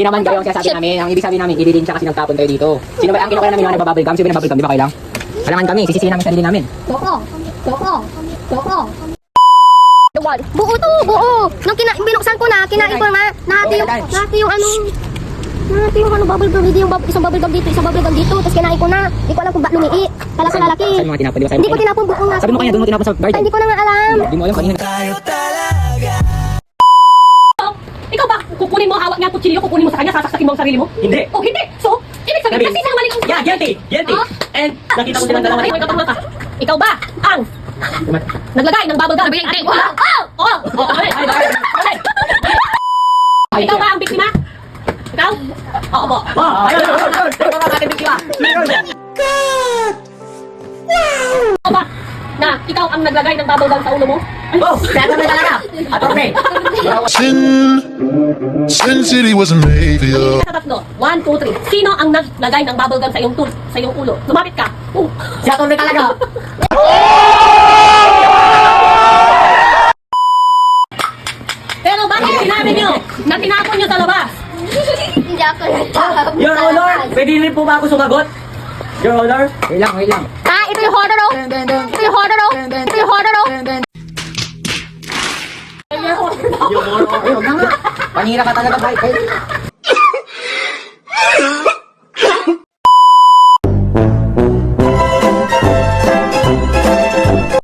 Hindi naman kayo ang sinasabi namin. Ang ibig sabihin namin, ililin siya kasi nagtapon kayo dito. Sino ba ang kinukuha namin yung nagbabubble gum? Sino ba nagbubble gum? Di ba kayo lang? Kailangan kami, sisisihin namin sarili namin. Buo to, buo. Nung binuksan ko na, kinain ko nga. Nahati yung bubble gum. Hindi yung isang bubble gum dito, isang bubble gum dito. Tapos kinain ko na. Hindi ko alam kung lumiit. Pala sa lalaki. Saan mo nga tinapon? Di ba? Hindi ko tinapon buo nga. Sabi mo kanya, doon mo tinapon sa garden. Hindi ko na nga alam. Hindi mo alam kanina. Ikaw ba, kukunin mo, hawak niya ang kutsilyo, kukunin mo sa kanya, sasaksakin mo ang sarili mo? Hindi. Oh, hindi. So, ibig sabihin, kasi sa maling Yeah, guilty. Guilty. Ah? And nakita ko silang dalawa. Ikaw ba ang naglagay ng bubble gum? Ikaw ba ang biktima? Ikaw? Oo po. Ayun. Ito na natin biktima. Ikaw ba na ikaw ang naglagay ng bubble gum sa ulo mo? Oh, kaya na talaga. Atorne. Sin City wasn't made for you. Sa tatlo. 1, 2, 3. Sino ang naglagay ng bubble gum sa iyong ulo? Lumapit ka. Si Atorne talaga. Pero bakit sinabi niyo na tinapon niyo sa labas? Hindi ako nagtapon. Your Honor, pwede rin po ba ako sumagot? Your Honor? Wait lang, wait lang. Ito yung horror, oh. Ito yung horror, oh. Ito yung horror, oh. Your Honor. Huwag na nga. Panira ka talaga, bye.